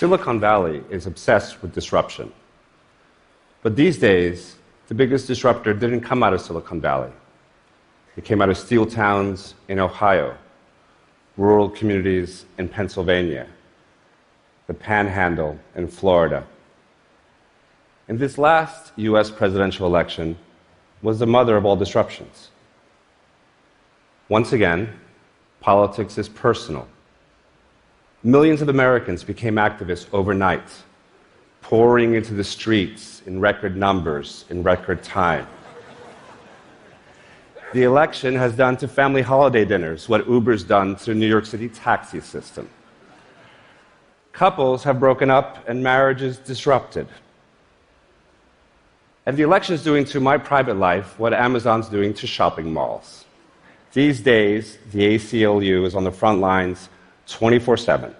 Silicon Valley is obsessed with disruption. But these days, the biggest disruptor didn't come out of Silicon Valley. It came out of steel towns in Ohio, rural communities in Pennsylvania, the Panhandle in Florida. And this last US presidential election was the mother of all disruptions. Once again, politics is personal. Millions of Americans became activists overnight, pouring into the streets in record numbers, in record time. The election has done to family holiday dinners what Uber's done to the New York City taxi system. Couples have broken up and marriages disrupted. And the election is doing to my private life what Amazon's doing to shopping malls. These days, the ACLU is on the front lines 24/7.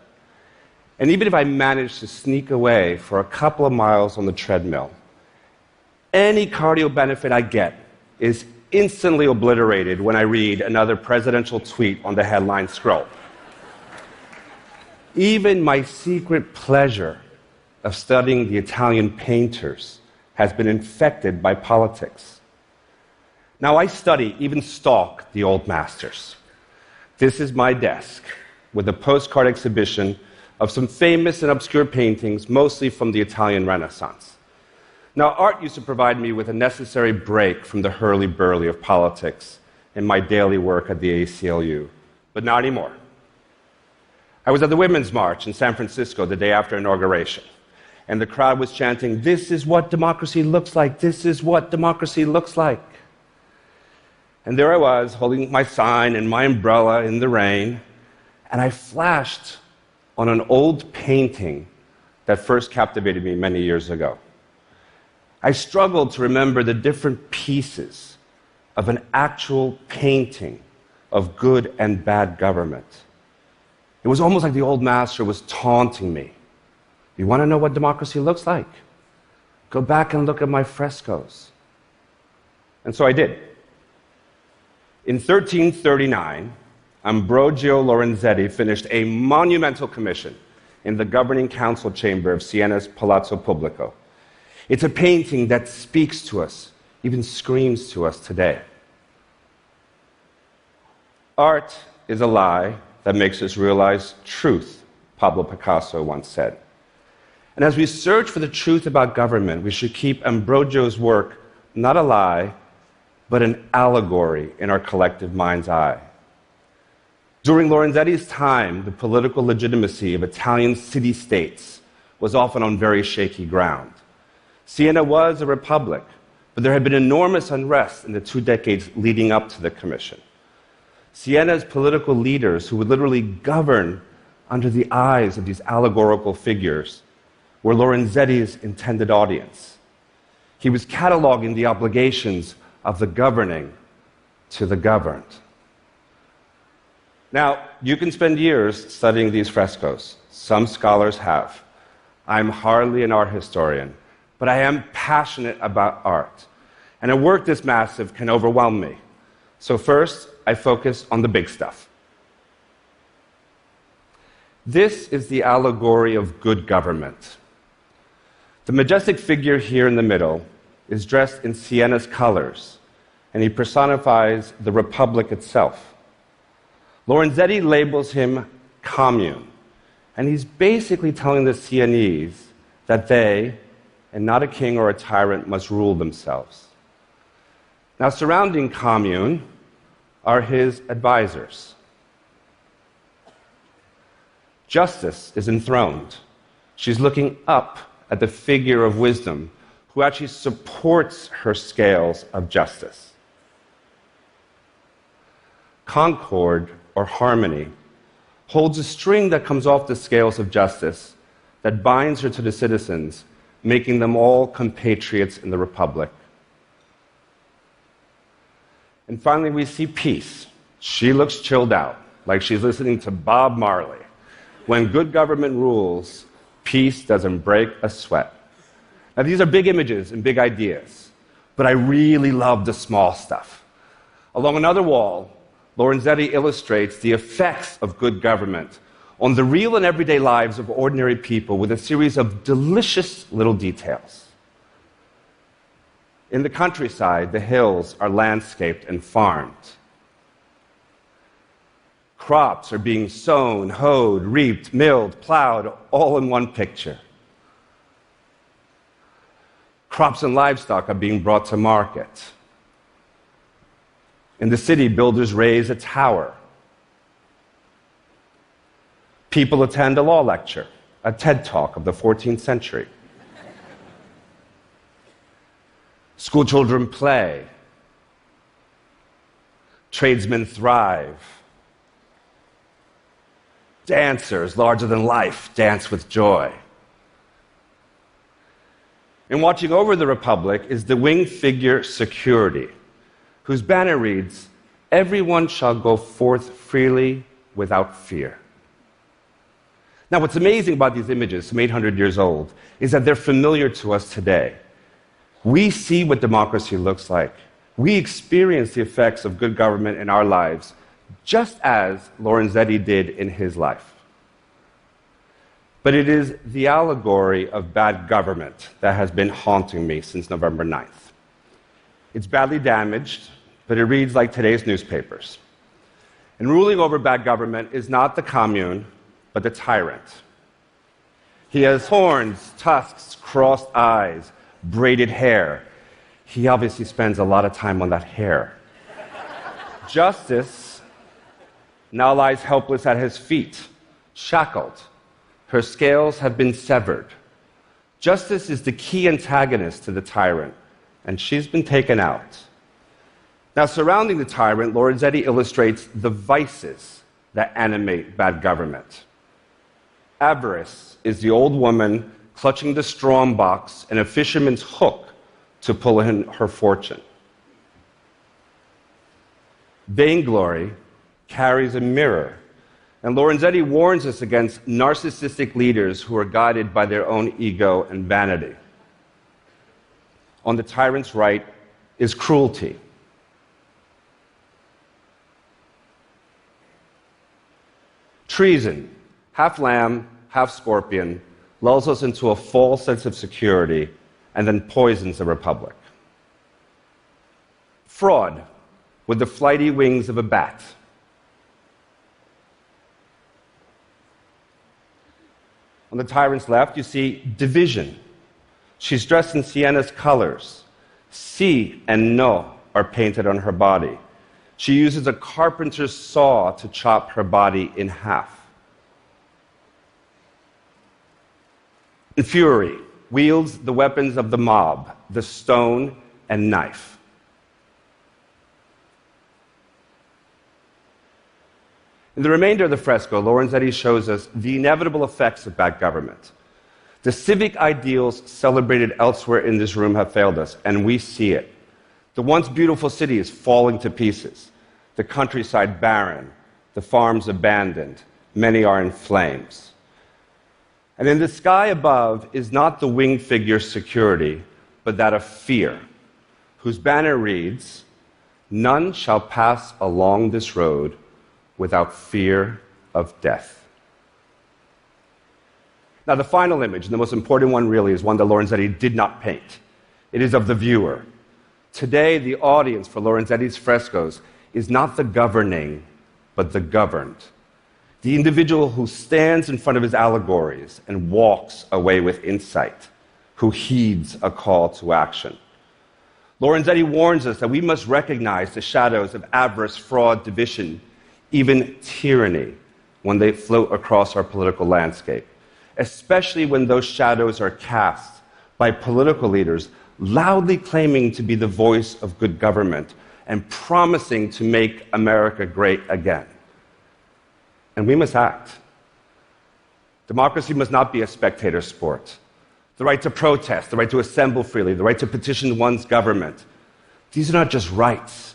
And even if I manage to sneak away for a couple of miles on the treadmill, any cardio benefit I get is instantly obliterated when I read another presidential tweet on the headline scroll. Even my secret pleasure of studying the Italian painters has been infected by politics. Now, I study, even stalk, the old masters. This is my desk with a postcard exhibition of some famous and obscure paintings, mostly from the Italian Renaissance. Now, art used to provide me with a necessary break from the hurly-burly of politics in my daily work at the ACLU, but not anymore. I was at the Women's March in San Francisco the day after inauguration, and the crowd was chanting, "This is what democracy looks like, this is what democracy looks like." And there I was, holding my sign and my umbrella in the rain, and I flashed on an old painting that first captivated me many years ago. I struggled to remember the different pieces of an actual painting of good and bad government. It was almost like the old master was taunting me. You want to know what democracy looks like? Go back and look at my frescoes. And so I did. In 1339, Ambrogio Lorenzetti finished a monumental commission in the governing council chamber of Siena's Palazzo Pubblico. It's a painting that speaks to us, even screams to us today. Art is a lie that makes us realize truth, Pablo Picasso once said. And as we search for the truth about government, we should keep Ambrogio's work not a lie, but an allegory in our collective mind's eye. During Lorenzetti's time, the political legitimacy of Italian city-states was often on very shaky ground. Siena was a republic, but there had been enormous unrest in the 2 decades leading up to the commission. Siena's political leaders, who would literally govern under the eyes of these allegorical figures, were Lorenzetti's intended audience. He was cataloging the obligations of the governing to the governed. Now, you can spend years studying these frescoes. Some scholars have. I'm hardly an art historian, but I am passionate about art. And a work this massive can overwhelm me. So first, I focus on the big stuff. This is the allegory of good government. The majestic figure here in the middle is dressed in Siena's colors, and he personifies the republic itself. Lorenzetti labels him commune, and he's basically telling the Sienese that they, and not a king or a tyrant, must rule themselves. Now, surrounding commune are his advisors. Justice is enthroned. She's looking up at the figure of wisdom, who actually supports her scales of justice. Concord, or harmony, holds a string that comes off the scales of justice that binds her to the citizens, making them all compatriots in the republic. And finally, we see peace. She looks chilled out, like she's listening to Bob Marley. When good government rules, peace doesn't break a sweat. Now, these are big images and big ideas, but I really love the small stuff. Along another wall, Lorenzetti illustrates the effects of good government on the real and everyday lives of ordinary people with a series of delicious little details. In the countryside, the hills are landscaped and farmed. Crops are being sown, hoed, reaped, milled, plowed, all in one picture. Crops and livestock are being brought to market. In the city, builders raise a tower. People attend a law lecture, a TED Talk of the 14th century. School children play. Tradesmen thrive. Dancers, larger than life, dance with joy. And watching over the Republic is the winged figure Security, whose banner reads, "Everyone shall go forth freely without fear." Now, what's amazing about these images, some 800 years old, is that they're familiar to us today. We see what democracy looks like. We experience the effects of good government in our lives, just as Lorenzetti did in his life. But it is the allegory of bad government that has been haunting me since November 9th. It's badly damaged, but it reads like today's newspapers. And ruling over bad government is not the commune, but the tyrant. He has horns, tusks, crossed eyes, braided hair. He obviously spends a lot of time on that hair. Justice now lies helpless at his feet, shackled. Her scales have been severed. Justice is the key antagonist to the tyrant, and she's been taken out. Now, surrounding the tyrant, Lorenzetti illustrates the vices that animate bad government. Avarice is the old woman clutching the strong box and a fisherman's hook to pull in her fortune. Vainglory carries a mirror, and Lorenzetti warns us against narcissistic leaders who are guided by their own ego and vanity. On the tyrant's right is cruelty. Treason, half lamb, half scorpion, lulls us into a false sense of security and then poisons the Republic. Fraud, with the flighty wings of a bat. On the tyrant's left, you see division. She's dressed in Siena's colors. Si and no are painted on her body. She uses a carpenter's saw to chop her body in half. And fury wields the weapons of the mob, the stone and knife. In the remainder of the fresco, Lorenzetti shows us the inevitable effects of bad government. The civic ideals celebrated elsewhere in this room have failed us, and we see it. The once beautiful city is falling to pieces, the countryside barren, the farms abandoned, many are in flames. And in the sky above is not the winged figure Security, but that of fear, whose banner reads, "None shall pass along this road without fear of death." Now, the final image, and the most important one really, is one that Lorenzetti did not paint. It is of the viewer. Today, the audience for Lorenzetti's frescoes is not the governing, but the governed. The individual who stands in front of his allegories and walks away with insight, who heeds a call to action. Lorenzetti warns us that we must recognize the shadows of avarice, fraud, division, even tyranny, when they float across our political landscape, especially when those shadows are cast by political leaders loudly claiming to be the voice of good government and promising to make America great again. And we must act. Democracy must not be a spectator sport. The right to protest, the right to assemble freely, the right to petition one's government, these are not just rights.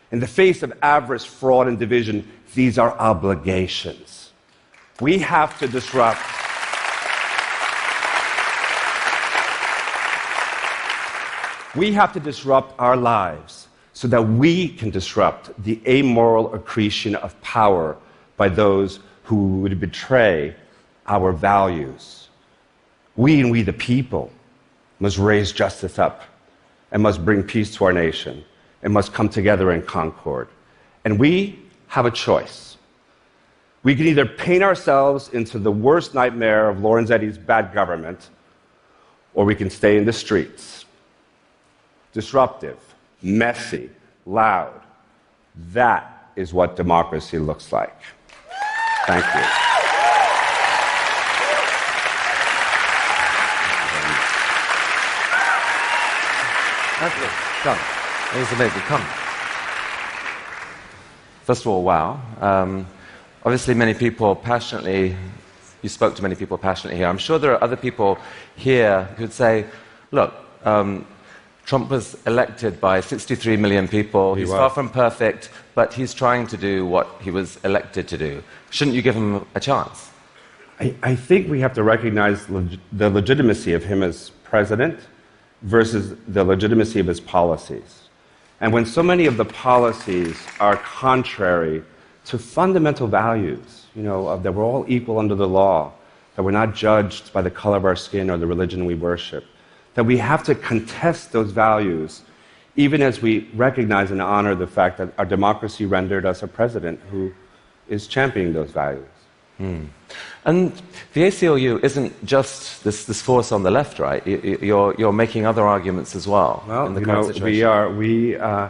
In the face of avarice, fraud, and division, these are obligations. We have to disrupt. We have to disrupt our lives so that we can disrupt the amoral accretion of power by those who would betray our values. We and we the people must raise justice up and must bring peace to our nation and must come together in concord. And we have a choice. We can either paint ourselves into the worst nightmare of Lorenzetti's bad government, or we can stay in the streets. Disruptive, messy, loud. That is what democracy looks like. Thank you. Come. Elizabeth, come. First of all, wow. Obviously, many people passionately, you spoke to many people passionately here. I'm sure there are other people here who'd say, look, Trump was elected by 63 million people. He's far from perfect, but he's trying to do what he was elected to do. Shouldn't you give him a chance? I think we have to recognize the legitimacy of him as president versus the legitimacy of his policies. And when so many of the policies are contrary to fundamental values, that we're all equal under the law, that we're not judged by the color of our skin or the religion we worship, that we have to contest those values, even as we recognize and honor the fact that our democracy rendered us a president who is championing those values. And the ACLU isn't just this force on the left, right? You're making other arguments as well. Well, in the current situation.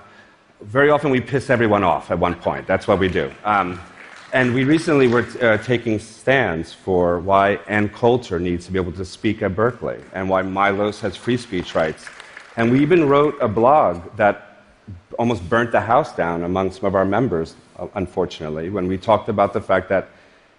Very often we piss everyone off at one point. That's what we do. And we recently were taking stands for why Ann Coulter needs to be able to speak at Berkeley and why Milos has free speech rights. And we even wrote a blog that almost burnt the house down among some of our members, unfortunately, when we talked about the fact that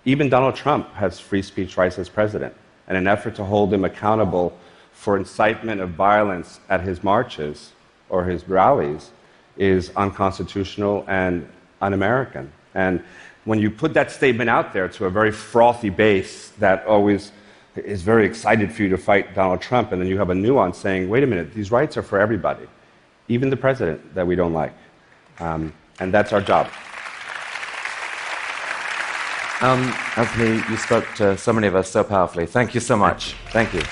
even Donald Trump has free speech rights as president. And an effort to hold him accountable for incitement of violence at his marches or his rallies is unconstitutional and un-American. And when you put that statement out there to a very frothy base that always is very excited for you to fight Donald Trump, and then you have a nuance saying, wait a minute, these rights are for everybody, even the president that we don't like. And that's our job. Anthony, you spoke to so many of us so powerfully. Thank you so much. Thank you.